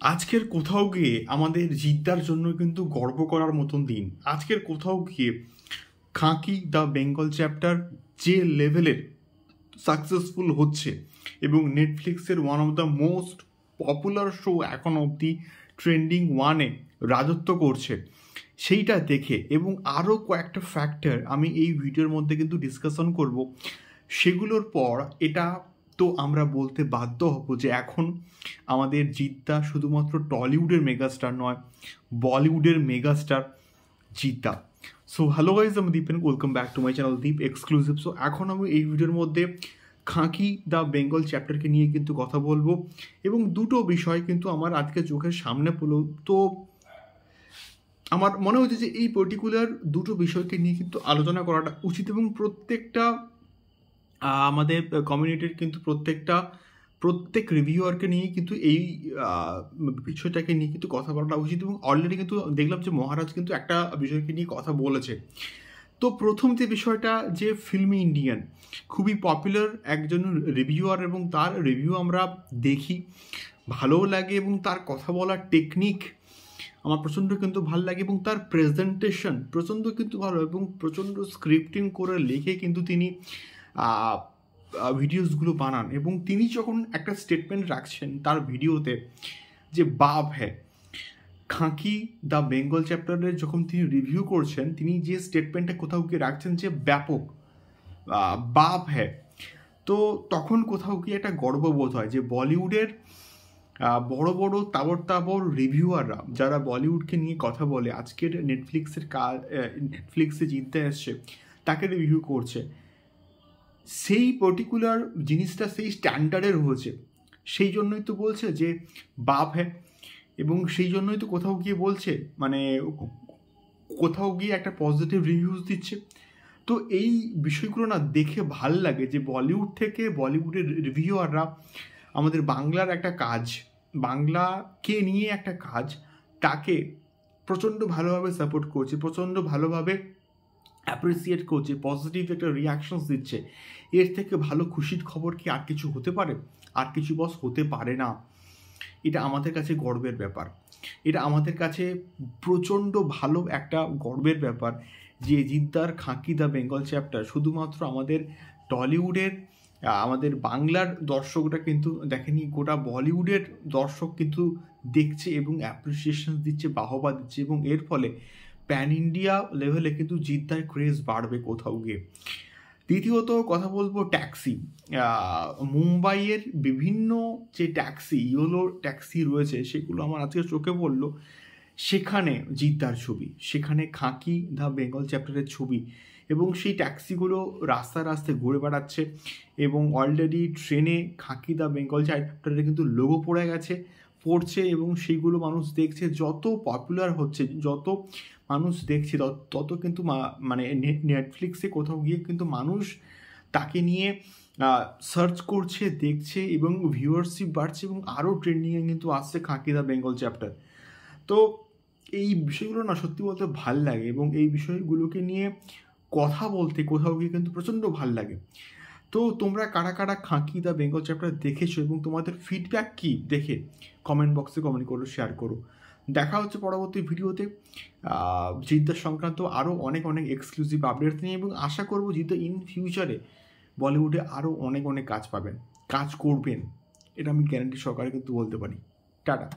আজকের কোথাও গিয়ে আমাদের জিদ্দার জন্য কিন্তু গর্ব করার মতন দিন। আজকের কোথাও গিয়ে খাঁকি দ্য বেঙ্গল চ্যাপ্টার যে লেভেলের সাকসেসফুল হচ্ছে এবং নেটফ্লিক্সের one of the most popular show এখন অবধি ট্রেন্ডিং ওয়ানে রাজত্ব করছে, সেইটা দেখে এবং আরও কয়েকটা ফ্যাক্টর আমি এই ভিডিওর মধ্যে কিন্তু ডিসকাশন করব। সেগুলোর পর এটা তো আমরা বলতে বাধ্য হব যে এখন আমাদের জিদ্দা শুধুমাত্র টলিউডের মেগাস্টার নয়, বলিউডের মেগাস্টার জিদ্দা। সো হ্যালো গাইজ, আমি Dipen, welcome back to my channel Deep exclusive. So এখন আমি এই ভিডিওর মধ্যে খাঁকি দ্য বেঙ্গল চ্যাপ্টারকে নিয়ে কিন্তু কথা বলবো এবং দুটো বিষয় কিন্তু আমার আজকে চোখের সামনে পড়লো। তো আমার মনে হচ্ছে যে এই পার্টিকুলার দুটো বিষয়কে নিয়ে কিন্তু আলোচনা করাটা উচিত এবং প্রত্যেকটা আমাদের কমিউনিটির কিন্তু প্রত্যেক রিভিউয়ারকে নিয়ে কিন্তু এই বিষয়টাকে নিয়ে কিন্তু কথা বলাটা উচিত। এবং অলরেডি কিন্তু দেখলাম যে মহারাজ কিন্তু একটা বিষয়কে নিয়ে কথা বলেছে। তো প্রথম যে বিষয়টা, যে ফিল্মি ইন্ডিয়ান খুবই পপুলার একজন রিভিউয়ার এবং তার রিভিউ আমরা দেখি, ভালোও লাগে এবং তার কথা বলার টেকনিক আমার প্রচণ্ড কিন্তু ভালো লাগে এবং তার প্রেজেন্টেশন প্রচণ্ড কিন্তু ভালো এবং প্রচণ্ড স্ক্রিপ্টিং করে লিখে কিন্তু তিনি ভিডিওসগুলো বানান। এবং তিনি যখন একটা স্টেটমেন্ট রাখছেন তার ভিডিওতে যে বাপ হ্যাঁ, খাঁকি দ্য বেঙ্গল চ্যাপ্টারের যখন তিনি রিভিউ করছেন, তিনি যে স্টেটমেন্টটা কোথাও গিয়ে রাখছেন যে ব্যাপক বাপ হ্যাঁ, তো তখন কোথাও গিয়ে একটা গর্ববোধ হয় যে বলিউডের বড় বড় তাবড় রিভিউয়াররা যারা বলিউডকে নিয়ে কথা বলে, আজকের নেটফ্লিক্সে জিততে এসছে তাকে রিভিউ করছে, সেই পার্টিকুলার জিনিসটা সেই স্ট্যান্ডার্ডের হয়েছে, সেই জন্যই তো বলছে যে বাপ হ্যাঁ। এবং সেই জন্যই তো কোথাও গিয়ে বলছে, মানে কোথাও গিয়ে একটা পজিটিভ রিভিউজ দিচ্ছে। তো এই বিষয়গুলো না দেখে ভাল লাগে যে বলিউড থেকে বলিউডের রিভিউয়াররা আমাদের বাংলার একটা কাজ, বাংলাকে নিয়ে একটা কাজ, তাকে প্রচণ্ড ভালোভাবে সাপোর্ট করছে, প্রচণ্ড ভালোভাবে অ্যাপ্রিসিয়েট করছে, পজিটিভ একটা রিয়াকশনস দিচ্ছে। এর থেকে ভালো খুশির খবর কি আর কিছু হতে পারে? আর কিছু বস হতে পারে না। এটা আমাদের কাছে গর্বের ব্যাপার, এটা আমাদের কাছে প্রচণ্ড ভালো একটা গর্বের ব্যাপার যে জিদ্দার খাঁকি দ্য বেঙ্গল চ্যাপ্টার শুধুমাত্র আমাদের টলিউডের আমাদের বাংলার দর্শকরা কিন্তু দেখেনি, গোটা বলিউডের দর্শক কিন্তু দেখছে এবং অ্যাপ্রিসিয়েশন দিচ্ছে, বাহবা দিচ্ছে এবং এর ফলে প্যান ইন্ডিয়া লেভেলে কিন্তু জিদ্দার ক্রেজ বাড়বে কোথাও গিয়ে। দ্বিতীয়ত কথা বলবো ট্যাক্সি। মুম্বাইয়ের বিভিন্ন যে ট্যাক্সি, ইয়োলো ট্যাক্সি রয়েছে, সেগুলো আমার আজকে চোখে পড়লো। সেখানে জিদ্দার ছবি, সেখানে খাঁকি দ্য বেঙ্গল চ্যাপ্টারের ছবি এবং সেই ট্যাক্সিগুলো রাস্তায় ঘুরে বেড়াচ্ছে এবং অলরেডি ট্রেনে খাঁকি দ্য বেঙ্গল চ্যাপ্টারে কিন্তু লোগো পড়ছে এবং সেইগুলো মানুষ দেখছে। যত পপুলার হচ্ছে, যত মানুষ দেখছে, তত কিন্তু মানে নেটফ্লিক্সে কোথাও গিয়ে কিন্তু মানুষ তাকে নিয়ে সার্চ করছে, দেখছে এবং ভিউয়ারশিপ বাড়ছে এবং আরও ট্রেন্ডিংয়ে কিন্তু আসছে খাঁকি দ্য বেঙ্গল চ্যাপ্টার। তো এই বিষয়গুলো না সত্যি বলতে ভাল লাগে এবং এই বিষয়গুলোকে নিয়ে কথা বলতে কোথাও গিয়ে কিন্তু প্রচণ্ড ভাল লাগে। তো তোমরা কারা কারা খাঁকি দ্য বেঙ্গল চ্যাপ্টার দেখেছো এবং তোমাদের ফিডব্যাক কী দেখে কমেন্ট বক্সে কমেন্ট করো, শেয়ার করো। দেখা হচ্ছে পরবর্তী ভিডিওতে জিদ্দা সংক্রান্ত আরও অনেক এক্সক্লুসিভ আপডেটস নিয়ে এবং আশা করবো জিদ্দা ইন ফিউচারে বলিউডে আরও অনেক কাজ পাবেন, কাজ করবেন, এটা আমি গ্যারান্টি সহকারে কিন্তু বলতে পারি। টাটা।